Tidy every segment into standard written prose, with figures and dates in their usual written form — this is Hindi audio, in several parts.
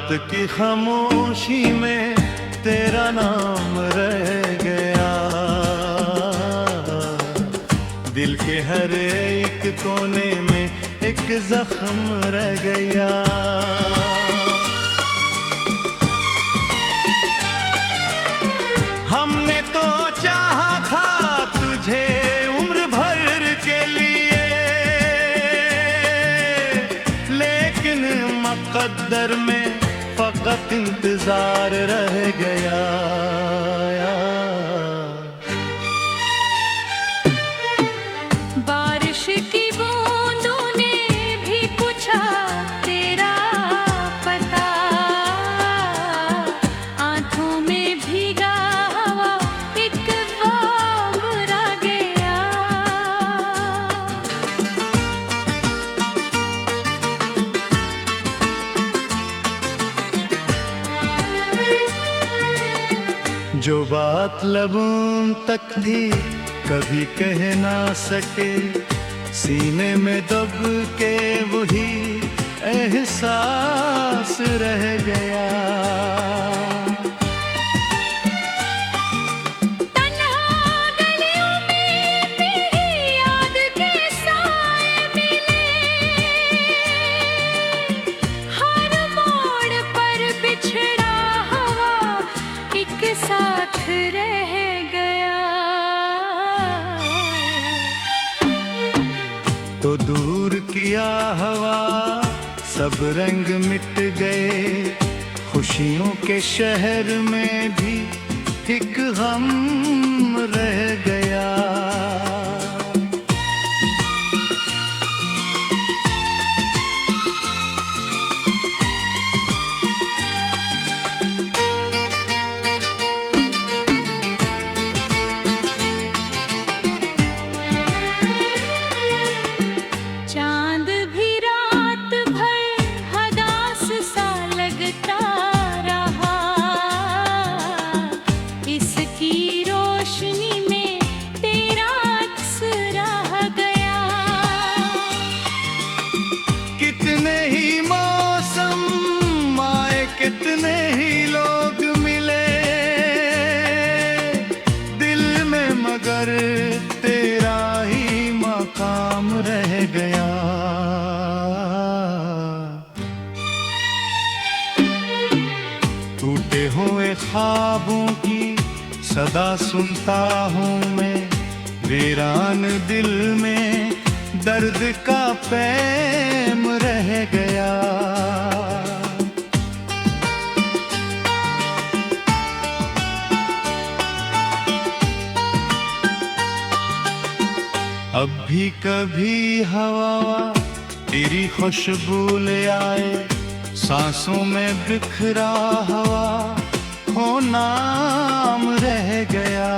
रात की खामोशी में तेरा नाम रह गया, दिल के हर एक कोने में एक जख्म रह गया। हमने तो चाहा था तुझे उम्र भर के लिए, लेकिन मुक़द्दर में फ़क़त इंतज़ार रह गया। बारिश की बूंदों ने भी पूछा तेरा पता, आंखों में भीगा हुआ एक ख्वाब रह गया। जो बात लबों तक थी कभी कह ना सके, सीने में दब के वही एहसास रह गया। तो दूर किया हवा सब रंग मिट गए, खुशियों के शहर में भी एक गम रह गया। कितने ही मौसम आए, कितने ही लोग मिले दिल में, मगर तेरा ही मकाम रह गया। टूटे हुए ख्वाबों की सदा सुनता हूँ मैं, वीरान दिल में दर्द का पैम रह गया। अब भी कभी हवा तेरी खुशबू ले आए, सांसों में बिखरा हवा हो नाम रह गया।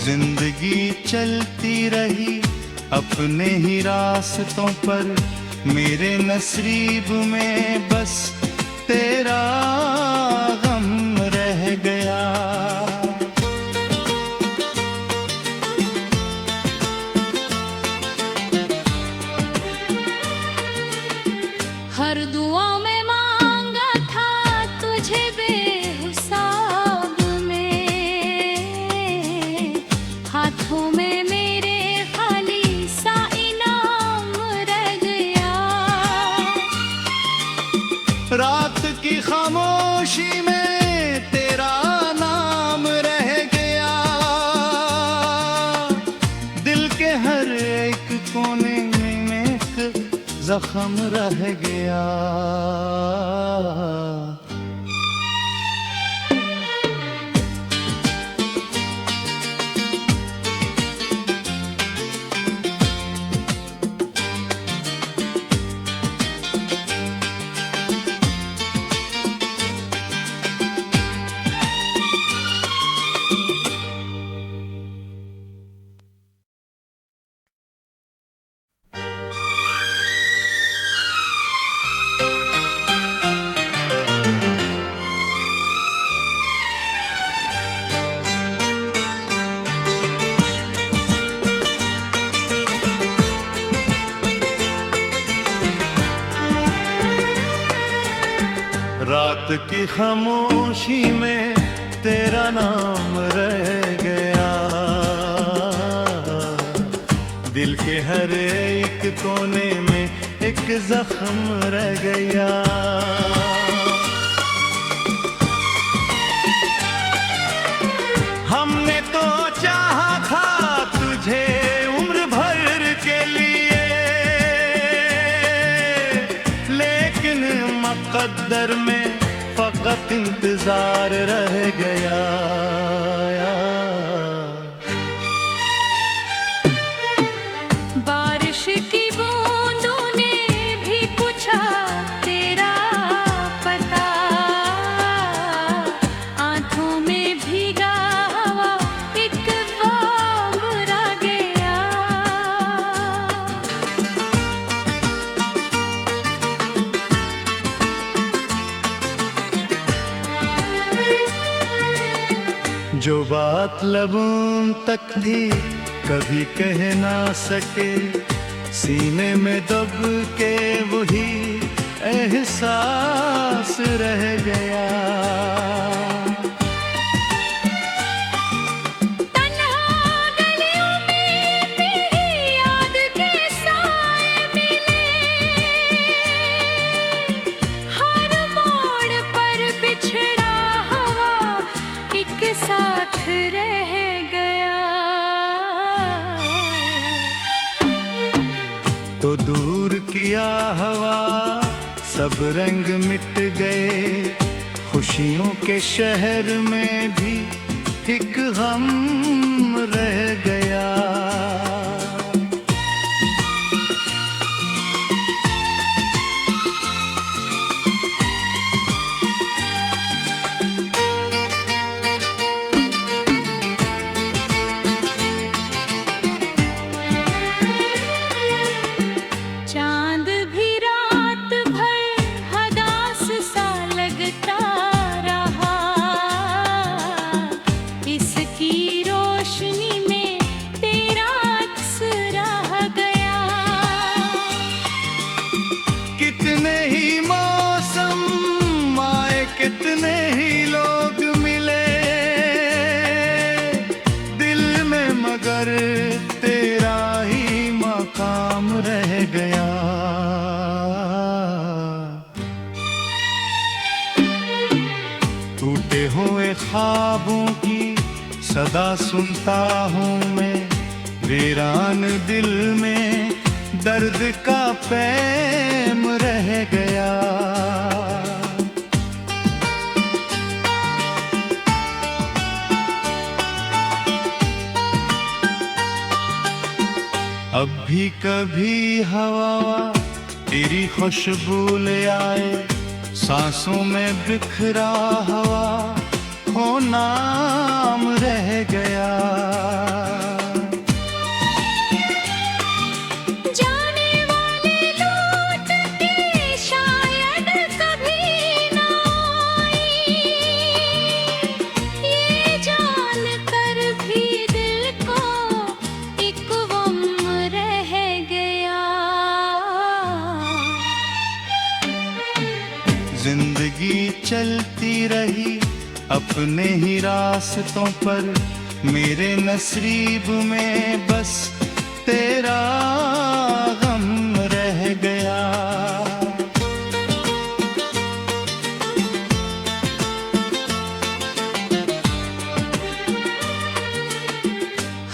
जिंदगी चलती रही अपने ही रास्तों पर, मेरे नसीब में बस तेरा गम रह गया। हर दुआ में मांगा था तुझे बेहिसाब में, हाथों में मेरे खाली सा इनाम रह गया। रात की खामोशी में तेरा नाम रह गया, दिल के हर एक कोने में एक जख्म रह गया। रात की खामोशी में तेरा नाम रह गया, दिल के हर एक कोने में एक जख्म रह गया। हमने तो चाहा था तुझे उम्र भर के लिए, लेकिन मुक़द्दर में फकत इंतजार रह गया। बारिश की बूंदों ने भी पूछा तेरा पता, आंखों में भीगा हवा एक ख्वाब रह गया। जो बात लबों तक थी कभी कह ना सके, सीने में दब के वही एहसास रह गया। तन्हा गलियों में तेरी याद के साए मिले, हर मोड़ पर बिछड़ा हवा एक साथ रह गया। तो दूर किया हवा सब रंग मिट गए, खुशियों के शहर में भी एक गम रह गया। चांद भी रात भर हदास सा लगता रहा, इसकी रोशनी में तेरा अक्स रह गया। कितने ही मौसम आए, कितने ही लोग मिले दिल में, मगर तेरा ही मकाम रह गया। टूटे हुए ख्वाबों की सदा सुनता हूँ मैं, वीरान दिल में दर्द का पैम रह गया। अब भी कभी हवा तेरी खुशबू ले आए, सांसों में बिखरा हवा हो नाम रह गया। जाने वाले लौट के शायद कभी ना आए, ये जान कर भी दिल को एक गम रह गया। जिंदगी चलती रही अपने ही रास्तों पर, मेरे नसीब में बस तेरा गम रह गया।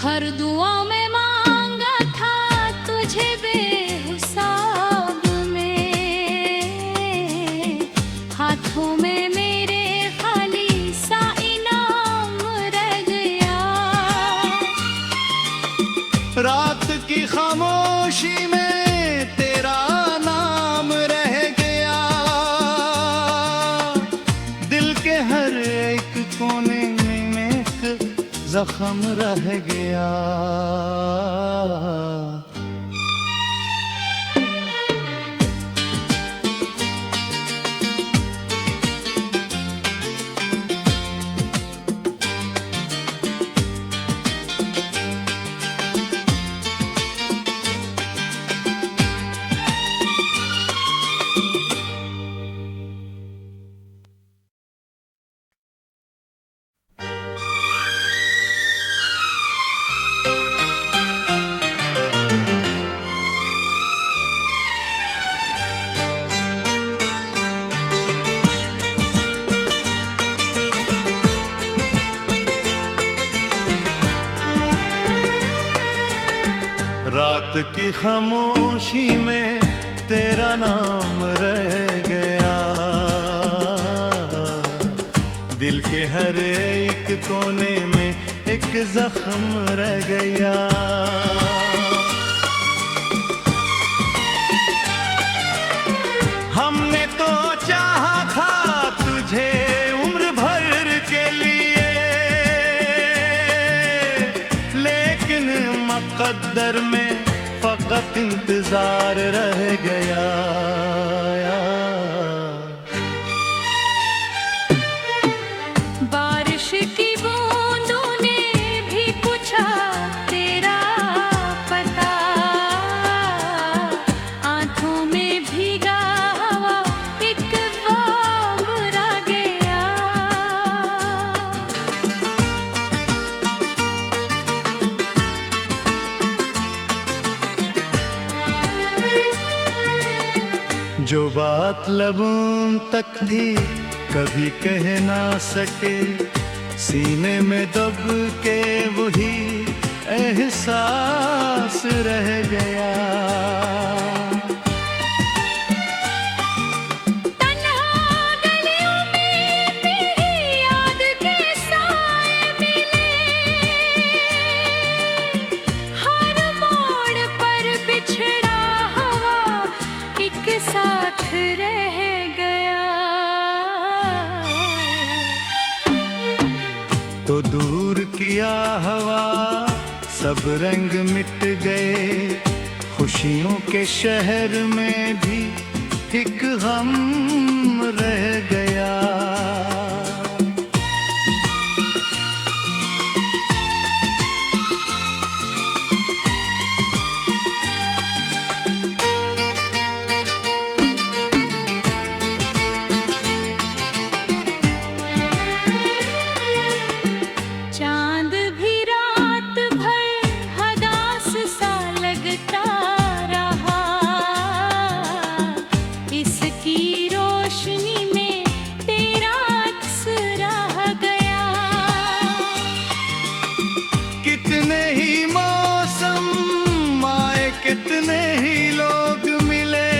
हर दुआ में मांगा था तुझे बेहिसाब में, हाथों में मेरे खाली सा इनाम रह गया। रात की खामोशी में तेरा नाम रह गया, दिल के हर एक कोने में एक जख्म रह गया। की खामोशी में तेरा नाम रह गया, दिल के हर एक कोने में एक जख्म रह गया। हमने तो चाहा था तुझे उम्र भर के लिए, लेकिन मुक़द्दर में फ़क़त इंतज़ार रह गया। बारिश की बूंदों ने भी पूछा तेरा पता, आँखों में भीगा हवा एक ख्वाब रह गया। जो बात लबों तक थी कभी कह ना सके, सीने में दब के वही एहसास रह गया। तन्हा गलियों में तेरी याद के साए मिले, हर मोड़ पर बिछड़ा हुआ एक साथ रह गया। तो दूर किया हवा सब रंग मिट गए, खुशियों के शहर में भी एक गम रह गया। चांद भी रात भर हदास सा लगता रहा, इसकी रोशनी में तेरा अक्स रह गया। कितने ही मौसम आए, कितने ही लोग मिले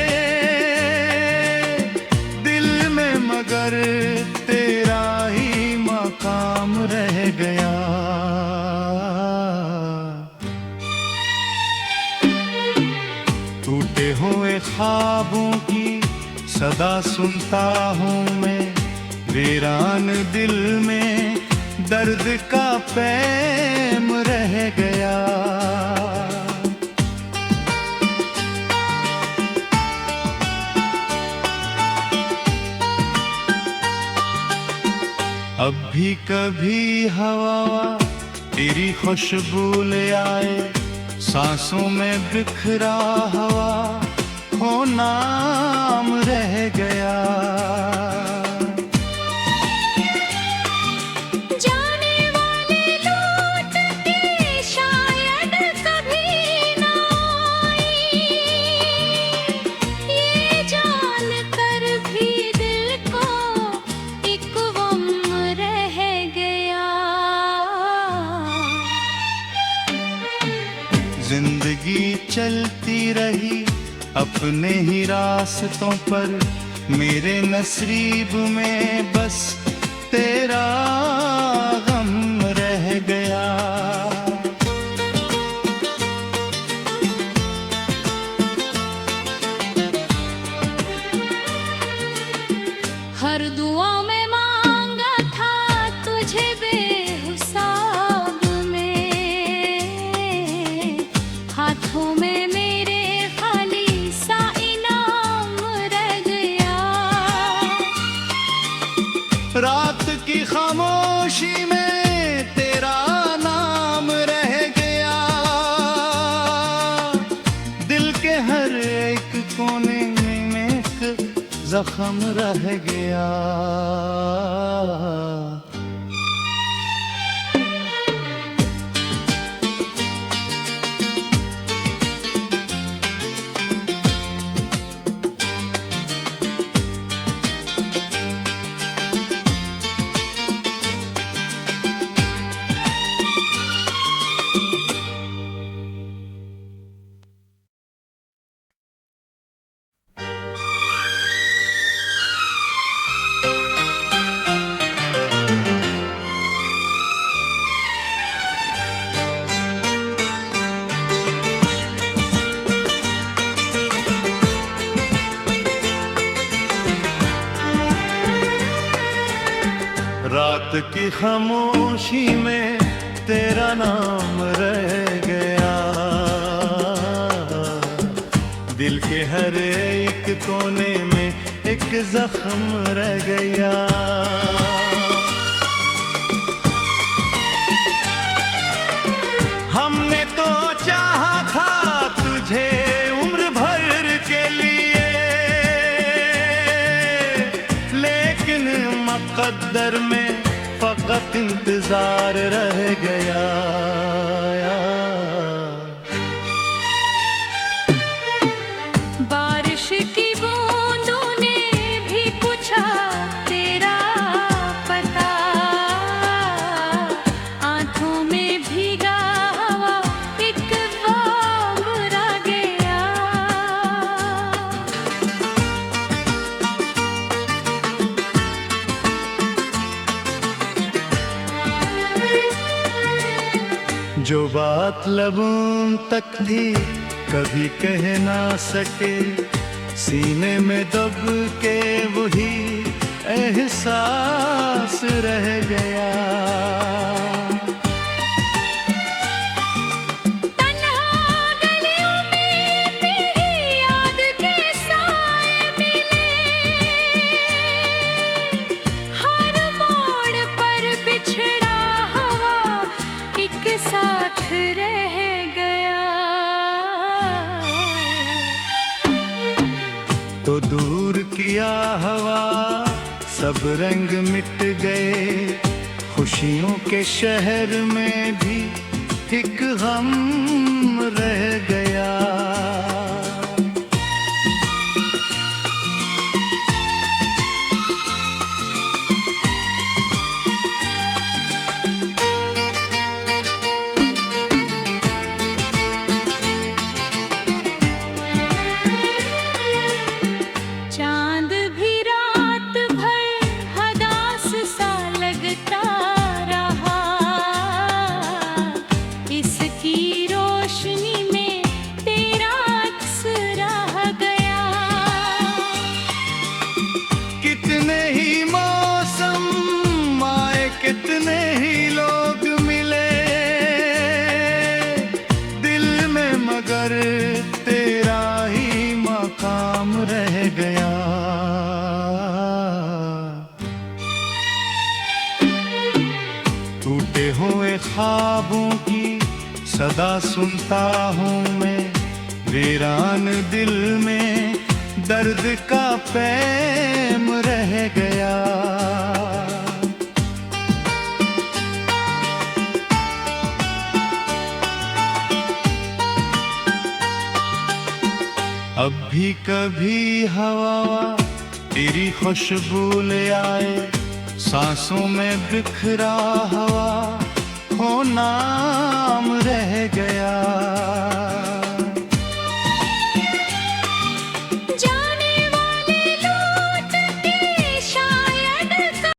दिल में, मगर तेरा ही मकाम रह गया। टूटे हुए ख्वाबों की सदा सुनता हूँ मैं, वीरान दिल में दर्द का पैम रह गया। अब भी कभी हवा तेरी खुशबू ले आए, सांसों में बिखरा हवा हो नाम रह गया। जाने वाले लौट के शायद कभी ना आए, ये जान कर भी दिल को एक गम रह गया। जिंदगी चलती रही अपने ही रास्तों पर, मेरे नसीब में बस तेरा गम रह गया। हर दुआ में मांगा था तुझे बेहिसाब में, हाथों में मेरे खाली सा इनाम रह गया। रात की खामोशी में तेरा नाम रह गया, दिल के हर एक कोने में एक जख्म रह गया। रात की खामोशी में तेरा नाम रह गया, दिल के हर एक कोने में एक जख्म रह गया। हमने तो चाहा था तुझे उम्र भर के लिए, लेकिन मुक़द्दर में फ़क़त इंतज़ार रह गया। बारिश की बूंदों ने भी पूछा तेरा पता, आँखों में भीगा हवा एक ख्वाब रह गया। जो बात लबों तक थी कभी कह ना सके, सीने में दब के वही एहसास रह गया। तन्हा गलियों में तेरी याद के साए मिले, हर मोड़ पर बिछड़ा हवा एक साथ रह गया। तो दूर किया हवा सब रंग मिट गए, खुशियों के शहर में भी एक गम रह गया। चांद भी रात भर हदास सा लगता रहा, इसकी रोशनी में तेरा अक्स रह गया। कितने ही मौसम आए, कितने ही लोग मिले दिल में, मगर तेरा ही मकाम रह गया। टूटे हुए ख्वाबों की सदा सुनता हूँ मैं, वीरान दिल में दर्द का पैम रह गया। अब भी कभी हवा तेरी खुशबू ले आए, सांसों में बिखरा हवा हो नाम रह गया।